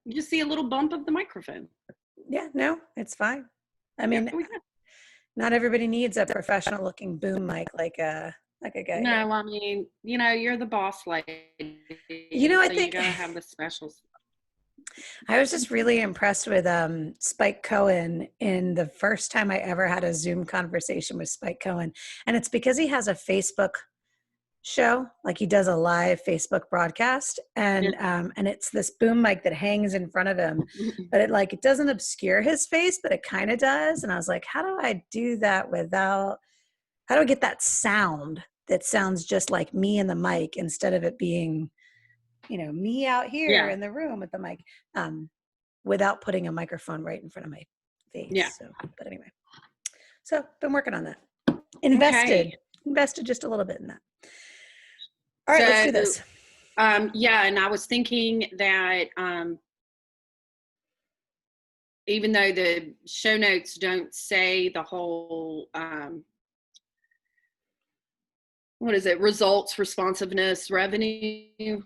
You just see a little bump of the microphone. Yeah, no, it's fine. I mean, not everybody needs a professional looking boom mic like a guy. No, I mean, you're the boss lady. I so you think gotta have the specials. I was just really impressed with Spike Cohen in the first time I ever had a Zoom conversation with Spike Cohen. And it's because he has a Facebook show, like he does a live Facebook broadcast, and it's this boom mic that hangs in front of him, but it doesn't obscure his face, but it kind of does. And I was like, how do I do that how do I get that sound that sounds just like me and the mic instead of it being, me out here in the room with the mic, without putting a microphone right in front of my face. Yeah. So, but anyway, so been working on that. Invested just a little bit in that. All right, let's do this. Yeah, and I was thinking that even though the show notes don't say the whole, what is it, results, responsiveness, revenue,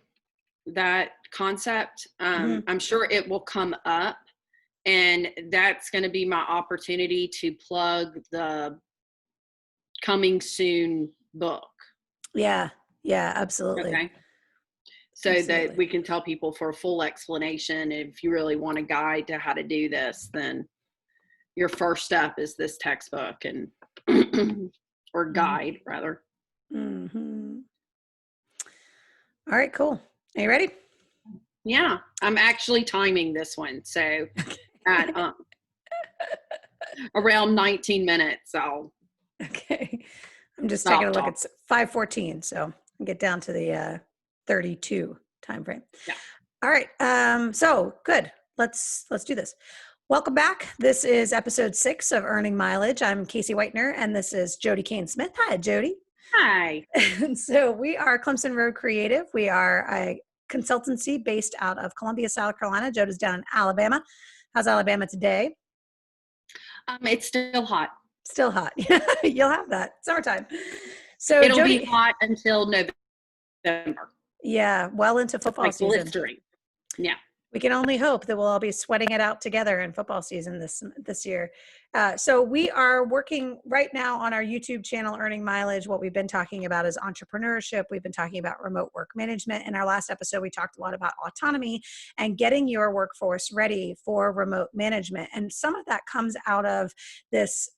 that concept, I'm sure it will come up, and that's going to be my opportunity to plug the coming soon book. Yeah, absolutely. Okay. So that we can tell people for a full explanation. If you really want a guide to how to do this, then your first step is this textbook and or guide rather. Mm-hmm. All right, cool. Are you ready? Yeah, I'm actually timing this one. So at around 19 minutes, Okay. I'm just taking a look. It's 5:14, so I'll get down to the 32 time frame. Yeah. All right. So good. Let's do this. Welcome back. This is episode 6 of Earning Mileage. I'm Casey Whitener, and this is Jody Kane Smith. Hi, Jody. Hi. And so we are Clemson Road Creative. We are a consultancy based out of Columbia, South Carolina. Jody's down in Alabama. How's Alabama today? It's still hot. Still hot. You'll have that. Summertime. So it'll Jody, be hot until November. Yeah, well into football season. Blistering. Yeah. We can only hope that we'll all be sweating it out together in football season this year. So we are working right now on our YouTube channel, Earning Mileage. What we've been talking about is entrepreneurship. We've been talking about remote work management. In our last episode, we talked a lot about autonomy and getting your workforce ready for remote management. And some of that comes out of this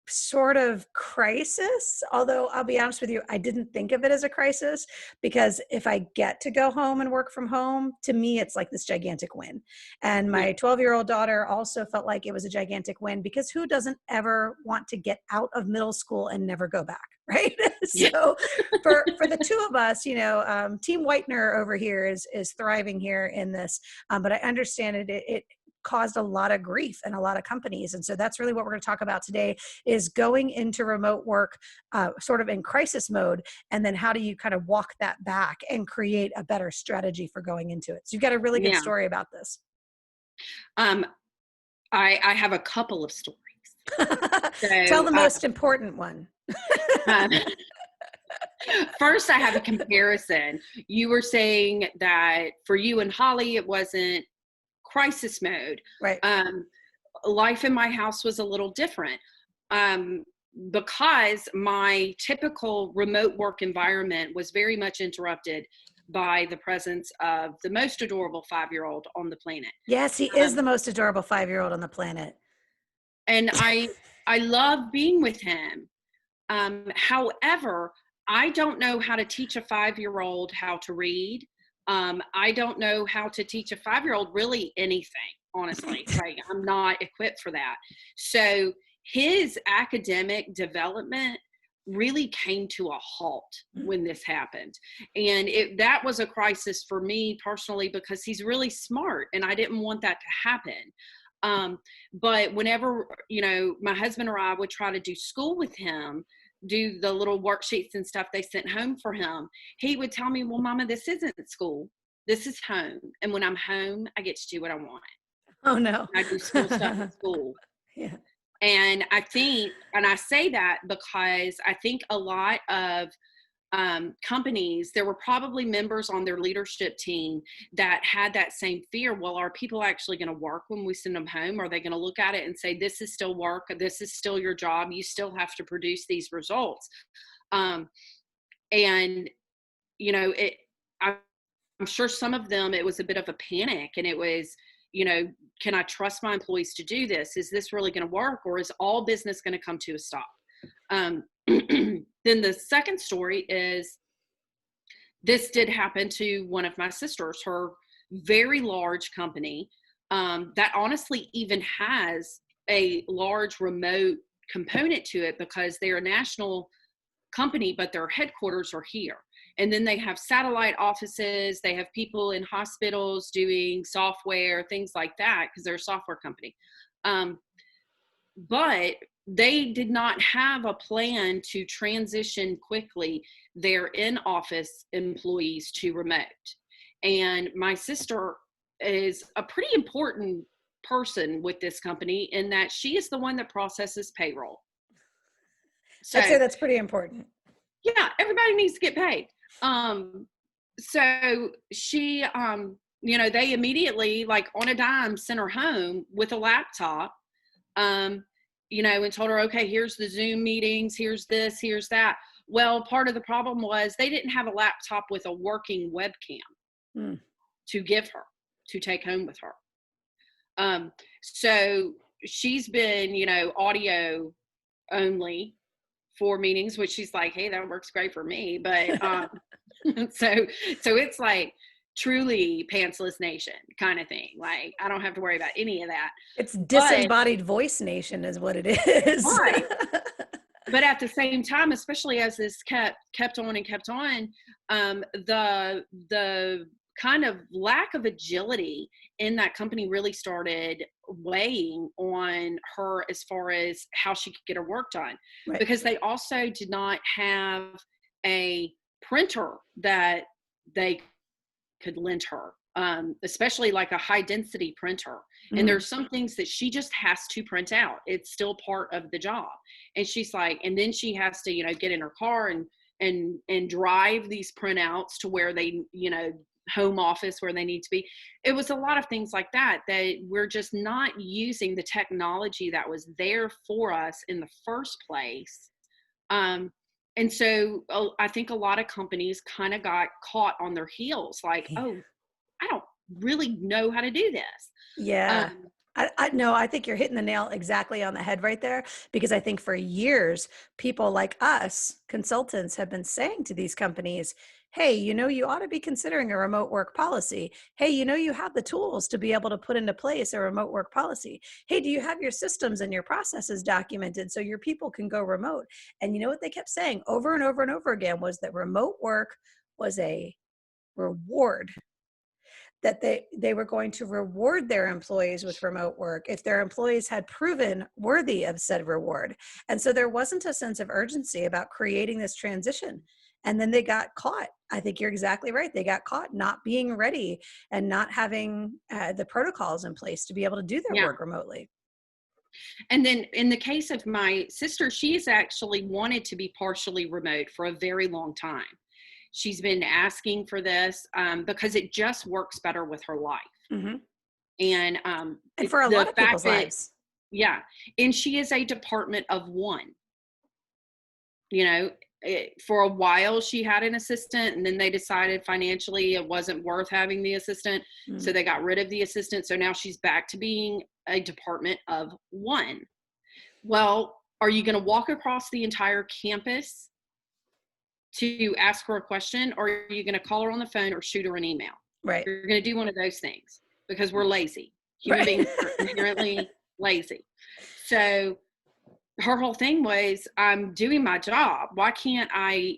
sort of crisis, although I'll be honest with you, I didn't think of it as a crisis, because if I get to go home and work from home, to me, it's like this gigantic win. And my 12-year-old daughter also felt like it was a gigantic win, because who doesn't ever want to get out of middle school and never go back, right? So for the two of us, Team Whitener over here is thriving here in this, but I understand it caused a lot of grief in a lot of companies. And so that's really what we're going to talk about today, is going into remote work sort of in crisis mode. And then how do you kind of walk that back and create a better strategy for going into it? So you've got a really good story about this. I have a couple of stories. So, tell the most important one. First, I have a comparison. You were saying that for you and Holly, it wasn't crisis mode. Right. Life in my house was a little different because my typical remote work environment was very much interrupted by the presence of the most adorable 5-year-old on the planet. Yes, he is the most adorable 5-year-old on the planet. And I love being with him. However, I don't know how to teach a 5-year-old how to read. I don't know how to teach a 5-year-old really anything, honestly. Like, I'm not equipped for that. So his academic development really came to a halt when this happened. And that was a crisis for me personally, because he's really smart and I didn't want that to happen. But whenever, my husband or I would try to do school with him, do the little worksheets and stuff they sent home for him, he would tell me, well, Mama, this isn't school. This is home. And when I'm home, I get to do what I want. Oh, no. I do school stuff at school. Yeah. And I think, and I say that because I think a lot of companies, there were probably members on their leadership team that had that same fear. Well, are people actually going to work when we send them home? Are they going to look at it and say, this is still work, this is still your job, you still have to produce these results? And I'm sure some of them, it was a bit of a panic, and it was, can I trust my employees to do this? Is this really going to work, or is all business going to come to a stop? Then the second story is, this did happen to one of my sisters, her very large company, that honestly even has a large remote component to it, because they're a national company, but their headquarters are here. And then they have satellite offices. They have people in hospitals doing software, things like that, because they're a software company. But they did not have a plan to transition quickly their in-office employees to remote. And my sister is a pretty important person with this company, in that she is the one that processes payroll. So I'd say that's pretty important. Yeah, everybody needs to get paid. So she, they immediately, like on a dime, sent her home with a laptop, and told her, okay, here's the Zoom meetings, here's this, here's that. Well, part of the problem was they didn't have a laptop with a working webcam to give her, to take home with her. So she's been, audio only for meetings, which she's like, hey, that works great for me. But so it's like truly pantsless nation kind of thing. Like, I don't have to worry about any of that. It's disembodied voice nation is what it is. Right. But at the same time, especially as this kept on and kept on, the kind of lack of agility in that company really started weighing on her as far as how she could get her work done. Right. Because they also did not have a printer that they could lend her, especially like a high density printer. Mm-hmm. And there's some things that she just has to print out. It's still part of the job. And she's like, and then she has to, get in her car and drive these printouts to where they, home office where they need to be. It was a lot of things like that we're just not using the technology that was there for us in the first place. And so I think a lot of companies kind of got caught on their heels, like, oh, I don't really know how to do this. Yeah. I think you're hitting the nail exactly on the head right there, because I think for years, people like us, consultants, have been saying to these companies, hey, you ought to be considering a remote work policy. Hey, you have the tools to be able to put into place a remote work policy. Hey, do you have your systems and your processes documented so your people can go remote? And you know what they kept saying over and over and over again was that remote work was a reward, that they were going to reward their employees with remote work if their employees had proven worthy of said reward. And so there wasn't a sense of urgency about creating this transition. And then they got caught. I think you're exactly right. They got caught not being ready and not having the protocols in place to be able to do their work remotely. And then in the case of my sister, she's actually wanted to be partially remote for a very long time. She's been asking for this because it just works better with her life. Mm-hmm. And for a lot of people's lives. Yeah. And she is a department of one. For a while she had an assistant, and then they decided financially it wasn't worth having the assistant. Mm-hmm. So they got rid of the assistant. So now she's back to being a department of one. Well, are you going to walk across the entire campus to ask her a question, or are you going to call her on the phone or shoot her an email? Right. You're going to do one of those things, because we're lazy. Human beings are inherently lazy. So her whole thing was, I'm doing my job. Why can't I,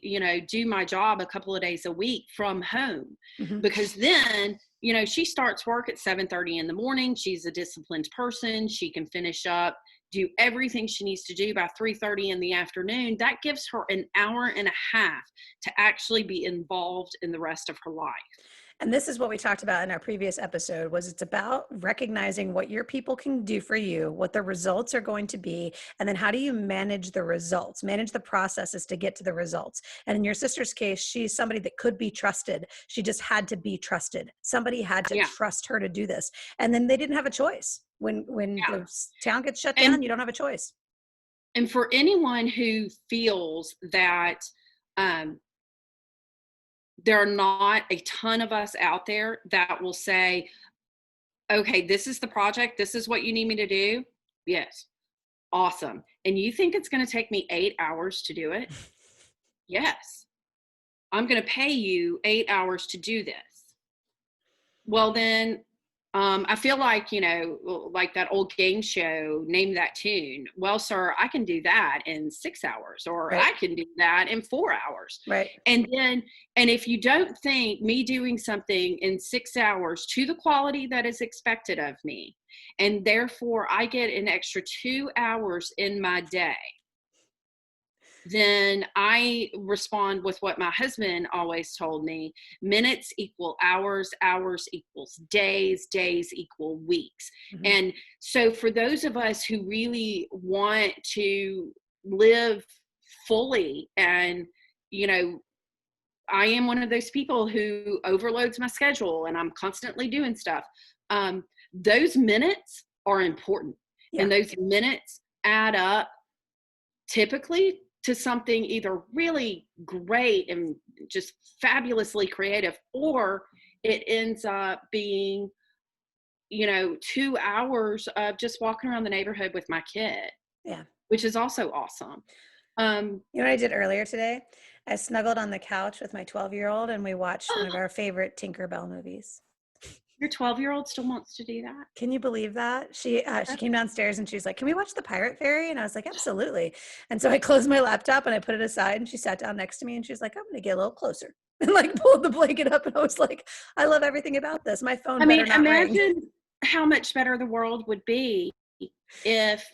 do my job a couple of days a week from home? Mm-hmm. Because then, she starts work at 7:30 in the morning. She's a disciplined person. She can finish up, do everything she needs to do by 3:30 in the afternoon. That gives her an hour and a half to actually be involved in the rest of her life. And this is what we talked about in our previous episode, was it's about recognizing what your people can do for you, what the results are going to be, and then how do you manage the results, manage the processes to get to the results. And in your sister's case, she's somebody that could be trusted. She just had to be trusted. Somebody had to Yeah. trust her to do this. And then they didn't have a choice. When Yeah. the town gets shut And down, you don't have a choice. and for anyone who feels that there are not a ton of us out there that will say, okay, this is the project, this is what you need me to do. Yes. Awesome. And you think it's going to take me 8 hours to do it? Yes. I'm going to pay you 8 hours to do this. Well, then I feel like, like that old game show, Name That Tune. Well, sir, I can do that in 6 hours, or Right. I can do that in 4 hours. Right. And if you don't think me doing something in 6 hours to the quality that is expected of me, and therefore I get an extra 2 hours in my day, then I respond with what my husband always told me: minutes equal hours, hours equals days, days equal weeks. Mm-hmm. And so for those of us who really want to live fully, and, I am one of those people who overloads my schedule and I'm constantly doing stuff. Those minutes are important. Yeah. And those minutes add up typically to something either really great and just fabulously creative, or it ends up being, 2 hours of just walking around the neighborhood with my kid, Yeah. which is also awesome. You know what I did earlier today? I snuggled on the couch with my 12-year-old and we watched one of our favorite Tinkerbell movies. Your 12-year-old still wants to do that? Can you believe that? She came downstairs and she was like, "Can we watch The Pirate Fairy?" And I was like, "Absolutely." And so I closed my laptop and I put it aside and she sat down next to me and she was like, "I'm going to get a little closer." And like pulled the blanket up and I was like, "I love everything about this. My phone better not ring." Imagine how much better the world would be if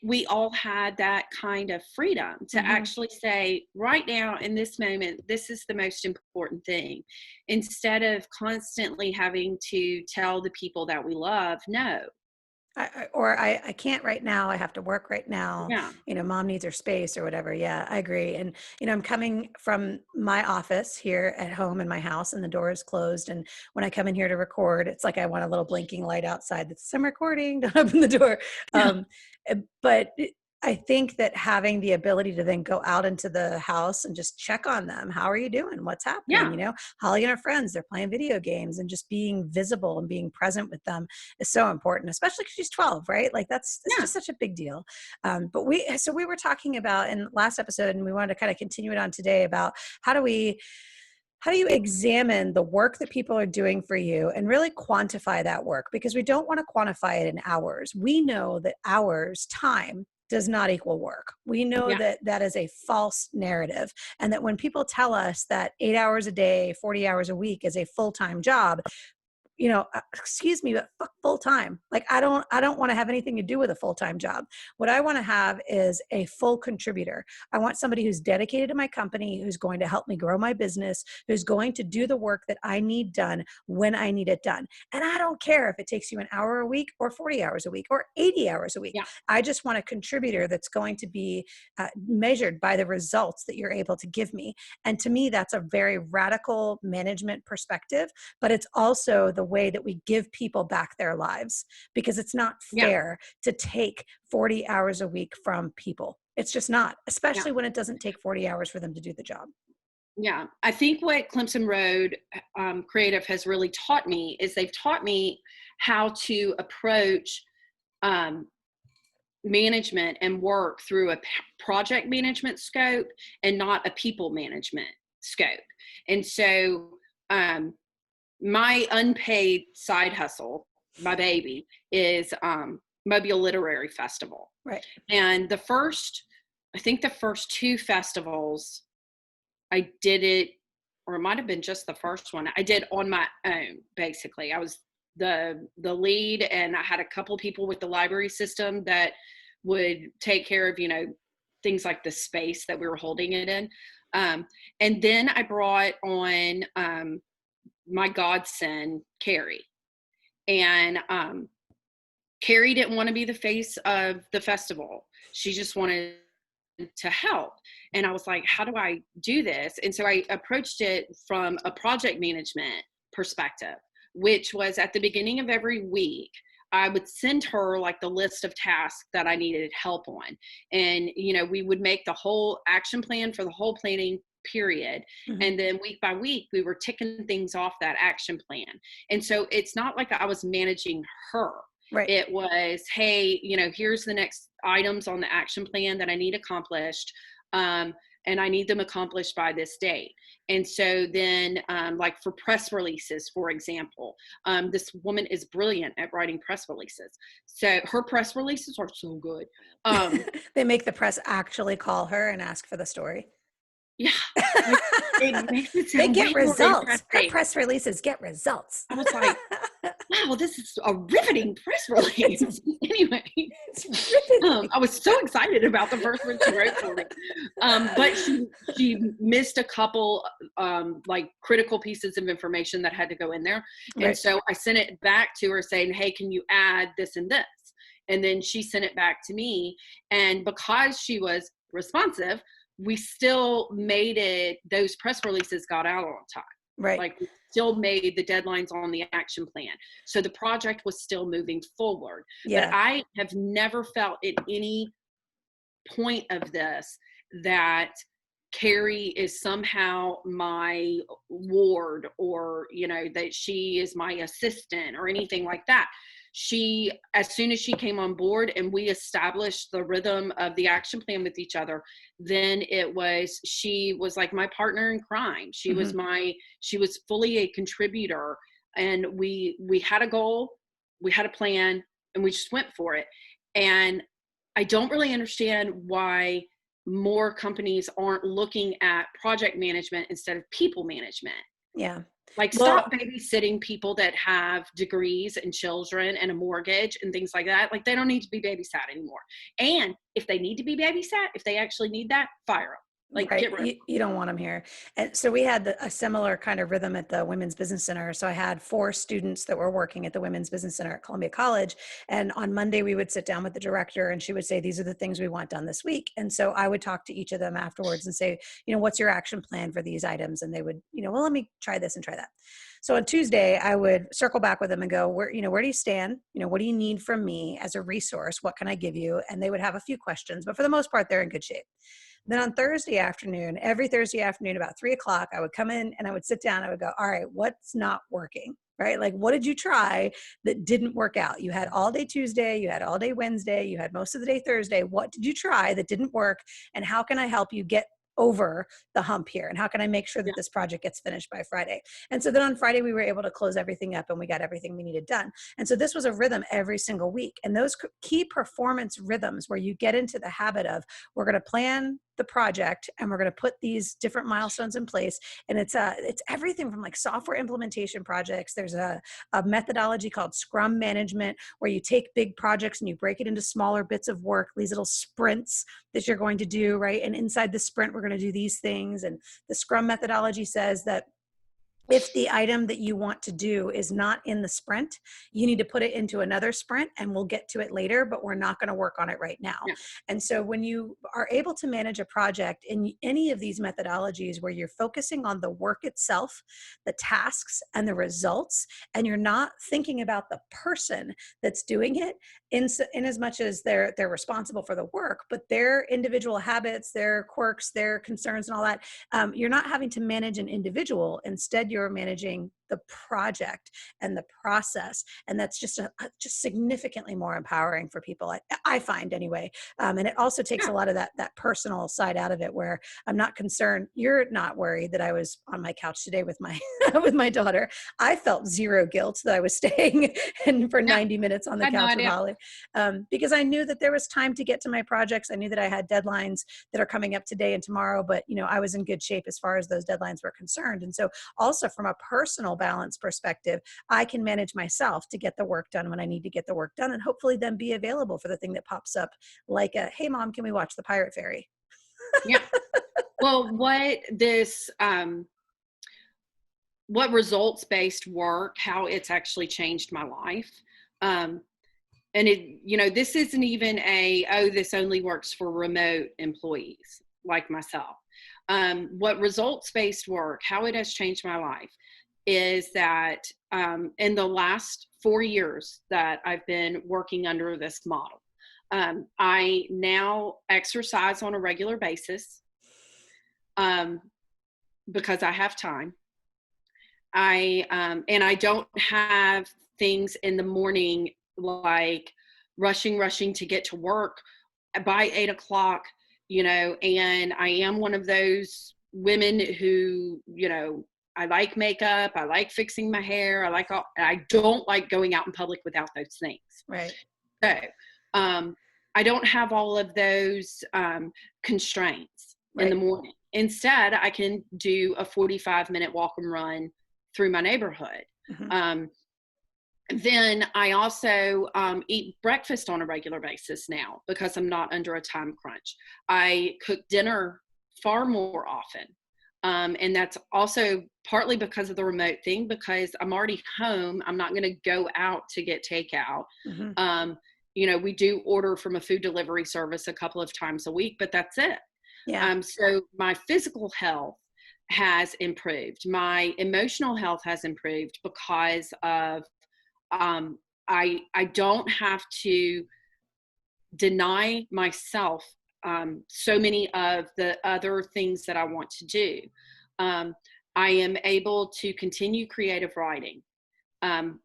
we all had that kind of freedom to Mm-hmm. actually say, right now in this moment, this is the most important thing, instead of constantly having to tell the people that we love, no. I can't right now. I have to work right now. Yeah. Mom needs her space or whatever. Yeah, I agree. And, I'm coming from my office here at home in my house and the door is closed. And when I come in here to record, it's like I want a little blinking light outside that says, "I'm recording, don't open the door." But I think that having the ability to then go out into the house and just check on them. How are you doing? What's happening? Yeah. Holly and her friends, they're playing video games, and just being visible and being present with them is so important, especially because she's 12, right? Like that's Yeah. just such a big deal. But we were talking about in last episode, and we wanted to kind of continue it on today about how do you examine the work that people are doing for you and really quantify that work? Because we don't want to quantify it in hours. We know that hours, time, does not equal work. We know Yeah. that that is a false narrative. And that when people tell us that 8 hours a day, 40 hours a week is a full-time job, excuse me, but fuck full time. Like I don't want to have anything to do with a full-time job. What I want to have is a full contributor. I want somebody who's dedicated to my company, who's going to help me grow my business, who's going to do the work that I need done when I need it done. And I don't care if it takes you an hour a week or 40 hours a week or 80 hours a week. Yeah. I just want a contributor that's going to be measured by the results that you're able to give me. And to me, that's a very radical management perspective, but it's also the way that we give people back their lives, because it's not fair to take 40 hours a week from people. It's just not, especially when it doesn't take 40 hours for them to do the job. Yeah. I think what Clemson Road Creative has really taught me is they've taught me how to approach management and work through a project management scope and not a people management scope. And so my unpaid side hustle, my baby, is Mobile Literary Festival. Right. And I think the first two festivals, I did it, or it might have been just the first one, I did on my own, basically. I was the lead, and I had a couple people with the library system that would take care of, things like the space that we were holding it in. And then I brought on my godson, Carrie. And Carrie didn't want to be the face of the festival. She just wanted to help. And I was like, how do I do this? And so I approached it from a project management perspective, which was at the beginning of every week, I would send her like the list of tasks that I needed help on. And, we would make the whole action plan for the whole planning period. Mm-hmm. And then week by week, we were ticking things off that action plan. And so it's not like I was managing her. Right. It was, hey, here's the next items on the action plan that I need accomplished. And I need them accomplished by this date. And so then, like for press releases, for example, this woman is brilliant at writing press releases. So her press releases are so good. They make the press actually call her and ask for the story. Yeah. It makes it sound they get results. Her interesting. press releases get results. I was like, wow, this is a riveting press release. Anyway, I was so excited about the first one she wrote for me. But she missed a couple like critical pieces of information that had to go in there. Right. And so I sent it back to her saying, hey, can you add this and this? And then she sent it back to me. And because she was responsive, we still made it, those press releases got out on time. Right. Like we still made the deadlines on the action plan. So the project was still moving forward. Yeah. But I have never felt at any point of this that Carrie is somehow my ward or, that she is my assistant or anything like that. As soon as she came on board and we established the rhythm of the action plan with each other, then she was like my partner in crime. She was fully a contributor, and we had a goal, we had a plan, and we just went for it. And I don't really understand why more companies aren't looking at project management instead of people management. Yeah. Like stop babysitting people that have degrees and children and a mortgage and things like that. Like they don't need to be babysat anymore. And if they need to be babysat, if they actually need that, fire them. Like right. Get rid of them. You don't want them here. And so we had a similar kind of rhythm at the Women's Business Center. So I had 4 students that were working at the Women's Business Center at Columbia College. And on Monday, we would sit down with the director and she would say, these are the things we want done this week. And so I would talk to each of them afterwards and say, what's your action plan for these items? And they would, well, let me try this and try that. So on Tuesday, I would circle back with them and go, where do you stand? What do you need from me as a resource? What can I give you? And they would have a few questions, but for the most part, they're in good shape. Then on Thursday afternoon, every Thursday afternoon, about 3:00, I would come in and I would sit down. I would go, all right, what's not working? Right? Like, what did you try that didn't work out? You had all day Tuesday, you had all day Wednesday, you had most of the day Thursday. What did you try that didn't work? And how can I help you get over the hump here? And how can I make sure that this project gets finished by Friday? And so then on Friday, we were able to close everything up and we got everything we needed done. And so this was a rhythm every single week. And those key performance rhythms where you get into the habit of, we're going to plan the project and we're going to put these different milestones in place. And it's everything from like software implementation projects. There's a methodology called Scrum management, where you take big projects and you break it into smaller bits of work, these little sprints that you're going to do, right? And inside the sprint, we're going to do these things. And the Scrum methodology says that if the item that you want to do is not in the sprint, you need to put it into another sprint and we'll get to it later, but we're not going to work on it right now. Yeah. And so when you are able to manage a project in any of these methodologies where you're focusing on the work itself, the tasks and the results, and you're not thinking about the person that's doing it in as much as they're responsible for the work, but their individual habits, their quirks, their concerns and all that, you're not having to manage an individual. Instead, you're managing the project and the process. And that's just just significantly more empowering for people, I find anyway. And it also takes a lot of that personal side out of it, where I'm not concerned. You're not worried that I was on my couch today with my with my daughter. I felt zero guilt that I was staying for 90 minutes on the couch with Holly, because I knew that there was time to get to my projects. I knew that I had deadlines that are coming up today and tomorrow, but I was in good shape as far as those deadlines were concerned. And so also from a personal balance perspective, I can manage myself to get the work done when I need to get the work done, and hopefully then be available for the thing that pops up, like hey mom, can we watch the Pirate Fairy? Yeah. Well, what this what results-based work, how it's actually changed my life. And this isn't even this only works for remote employees like myself. What results-based work, how it has changed my life is that in the last 4 years that I've been working under this model, I now exercise on a regular basis because I have time. And I don't have things in the morning like rushing to get to work by 8 o'clock, and I am one of those women who, I like makeup, I like fixing my hair, I don't like going out in public without those things. Right. So, I don't have all of those constraints in the morning. Instead, I can do a 45-minute walk and run through my neighborhood. Mm-hmm. Then I also eat breakfast on a regular basis now because I'm not under a time crunch. I cook dinner far more often. And that's also partly because of the remote thing, because I'm already home. I'm not going to go out to get takeout. Mm-hmm. We do order from a food delivery service a couple of times a week, but that's it. Yeah. So my physical health has improved. My emotional health has improved because of I don't have to deny myself so many of the other things that I want to do. I am able to continue creative writing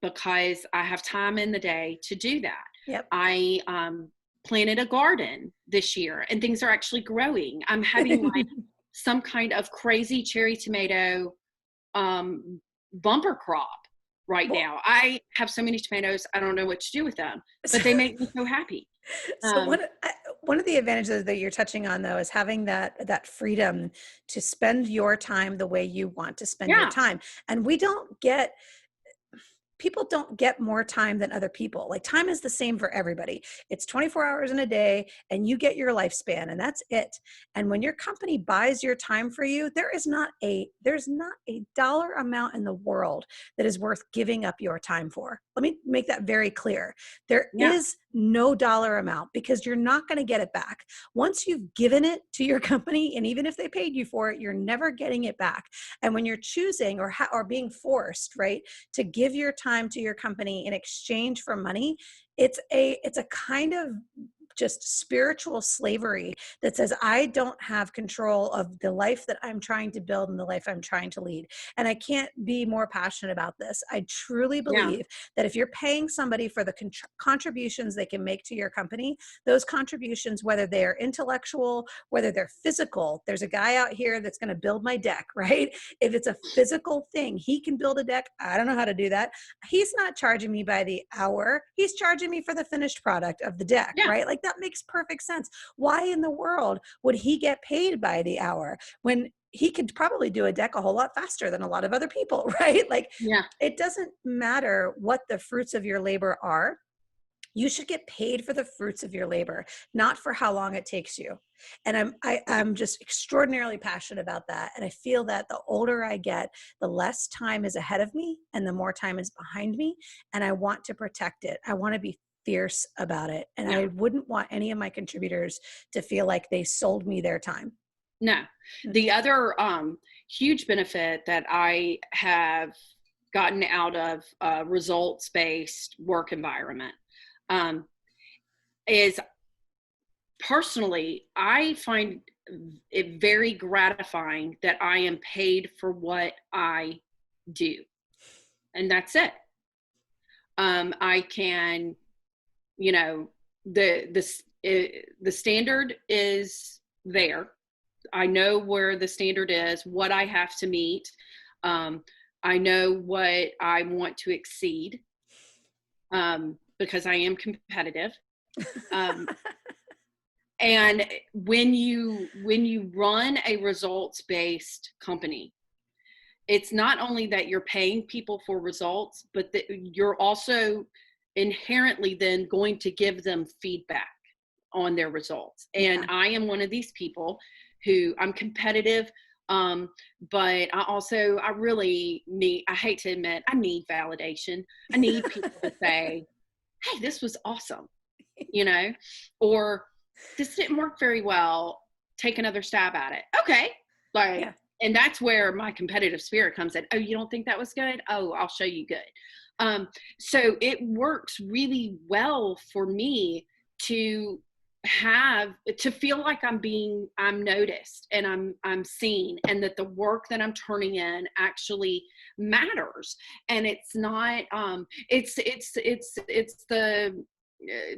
because I have time in the day to do that. Yep. I planted a garden this year and things are actually growing. I'm having like some kind of crazy cherry tomato bumper crop right now. I have so many tomatoes, I don't know what to do with them, but they make me so happy. So one of the advantages that you're touching on, though, is having that freedom to spend your time the way you want to spend your time. And people don't get more time than other people. Like, time is the same for everybody. It's 24 hours in a day and you get your lifespan and that's it. And when your company buys your time for you, there's not a dollar amount in the world that is worth giving up your time for. Let me make that very clear. There is no dollar amount because you're not going to get it back. Once you've given it to your company, and even if they paid you for it, you're never getting it back. And when you're choosing or being forced, right, to give your time to your company in exchange for money, it's a kind of just spiritual slavery that says, I don't have control of the life that I'm trying to build and the life I'm trying to lead. And I can't be more passionate about this. I truly believe that if you're paying somebody for the contributions they can make to your company, those contributions, whether they're intellectual, whether they're physical, there's a guy out here that's going to build my deck, right? If it's a physical thing, he can build a deck. I don't know how to do that. He's not charging me by the hour. He's charging me for the finished product of the deck, right? Like, that makes perfect sense. Why in the world would he get paid by the hour when he could probably do a deck a whole lot faster than a lot of other people, right? Like, it doesn't matter what the fruits of your labor are. You should get paid for the fruits of your labor, not for how long it takes you. And I'm just extraordinarily passionate about that. And I feel that the older I get, the less time is ahead of me and the more time is behind me. And I want to protect it. I want to be fierce about it. And I wouldn't want any of my contributors to feel like they sold me their time. No. The other huge benefit that I have gotten out of a results-based work environment is, personally, I find it very gratifying that I am paid for what I do. And that's it. I can, the standard is there. I know where the standard is, what I have to meet. I know what I want to exceed because I am competitive. And when you run a results-based company, it's not only that you're paying people for results, but that you're also inherently then going to give them feedback on their results. And I am one of these people who I'm competitive. But I really need, I hate to admit, I need validation. I need people to say, hey, this was awesome, you know, or this didn't work very well. Take another stab at it. Okay. Like, Yeah. and that's where my competitive spirit comes in. Oh, you don't think that was good? Oh, I'll show you good. So it works really well for me to feel like I'm noticed and I'm seen, and that the work that I'm turning in actually matters. And it's not, it's the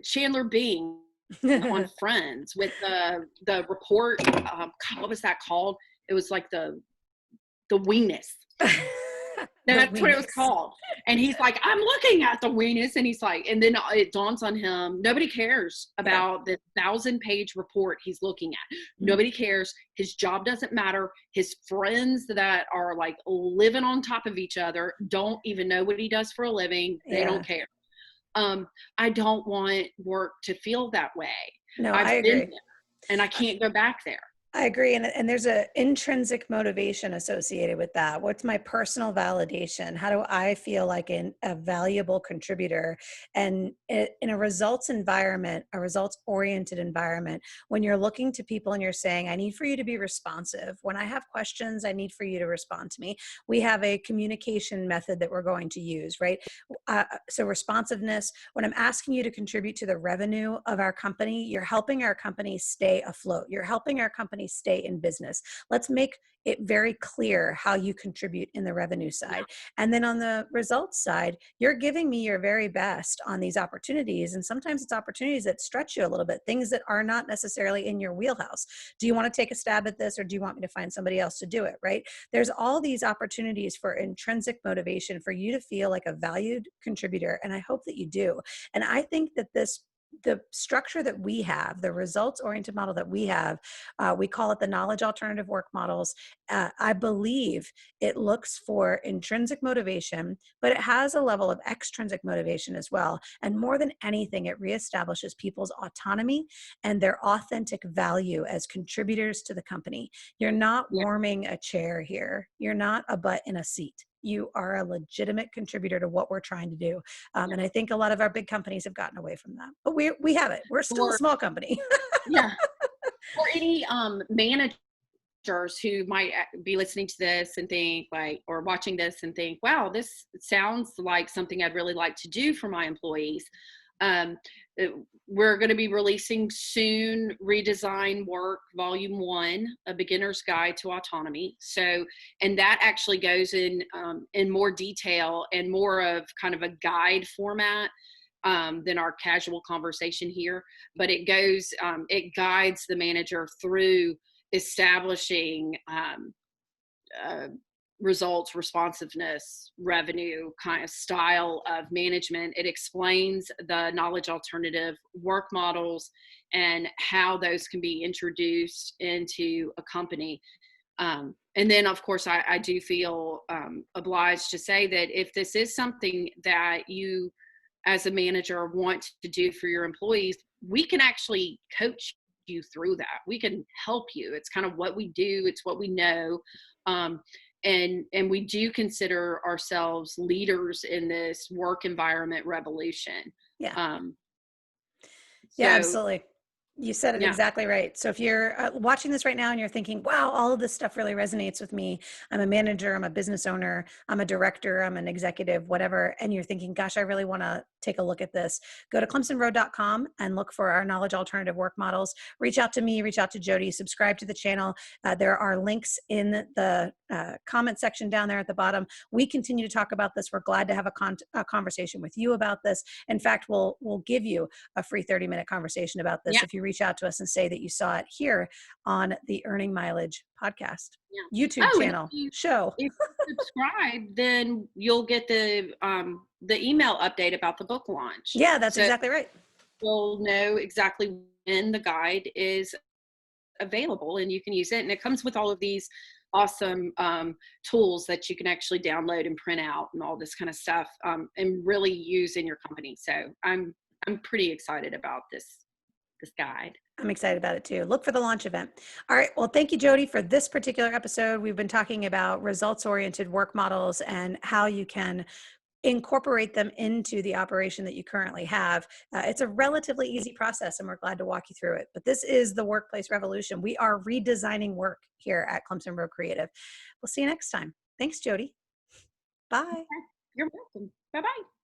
Chandler Bing on Friends with the report. God, what was that called? It was like the weenus. That's what it was called. And he's like, I'm looking at the weenus. And he's like, and then it dawns on him, nobody cares about the 1,000-page report he's looking at. Nobody cares. His job doesn't matter. His friends that are like living on top of each other don't even know what he does for a living. They don't care. I don't want work to feel that way. No, I've I been agree. there, and I can't go back there. I agree. And there's an intrinsic motivation associated with that. What's my personal validation? How do I feel like a valuable contributor? And in a results environment, a results oriented environment, when you're looking to people and you're saying, I need for you to be responsive. When I have questions, I need for you to respond to me. We have a communication method that we're going to use, right? So responsiveness, when I'm asking you to contribute to the revenue of our company, you're helping our company stay afloat. You're helping our company stay in business. Let's make it very clear how you contribute in the revenue side. And then on the results side, you're giving me your very best on these opportunities. And sometimes it's opportunities that stretch you a little bit, things that are not necessarily in your wheelhouse. Do you want to take a stab at this, or do you want me to find somebody else to do it, right? There's all these opportunities for intrinsic motivation for you to feel like a valued contributor. And I hope that you do. And I think that the structure that we have, the results oriented model that we have, we call it the knowledge alternative work models. I believe it looks for intrinsic motivation, but it has a level of extrinsic motivation as well. And more than anything, it reestablishes people's autonomy and their authentic value as contributors to the company. You're not warming a chair here. You're not a butt in a seat. You are a legitimate contributor to what we're trying to do. And I think a lot of our big companies have gotten away from that, but we have it. We're still a small company. Yeah. Or any managers who might be listening to this and think like, or watching this and think, wow, this sounds like something I'd really like to do for my employees. We're going to be releasing soon Redesign Work Volume 1, A Beginner's Guide to Autonomy. So, and that actually goes in more detail and more of kind of a guide format than our casual conversation here. But it goes, it guides the manager through establishing results, responsiveness, revenue kind of style of management. It explains the knowledge alternative work models and how those can be introduced into a company. And then, of course, I do feel obliged to say that if this is something that you as a manager want to do for your employees, we can actually coach you through that. We can help you. It's kind of what we do. It's what we know. And we do consider ourselves leaders in this work environment revolution. Yeah. So, Absolutely. You said it yeah. exactly right. So if you're watching this right now and you're thinking, wow, all of this stuff really resonates with me. I'm a manager, I'm a business owner, I'm a director, I'm an executive, whatever. And you're thinking, gosh, I really want to take a look at this. Go to clemsonroad.com and look for our knowledge alternative work models. Reach out to me, reach out to Jody, subscribe to the channel. There are links in the comment section down there at the bottom. We continue to talk about this. We're glad to have a conversation with you about this. In fact, we'll give you a free 30-minute conversation about this if you reach out to us and say that you saw it here on the Earning Mileage podcast, YouTube channel, show. If you subscribe, then you'll get the email update about the book launch. Yeah, that's exactly right. You'll know exactly when the guide is available and you can use it. And it comes with all of these awesome tools that you can actually download and print out and all this kind of stuff and really use in your company. So I'm pretty excited about this. this guide. I'm excited about it too. Look for the launch event. All right. Well, thank you, Jody, for this particular episode. We've been talking about results-oriented work models and how you can incorporate them into the operation that you currently have. It's a relatively easy process, and we're glad to walk you through it. But this is the workplace revolution. We are redesigning work here at Clemson Road Creative. We'll see you next time. Thanks, Jody. Bye. You're welcome. Bye bye.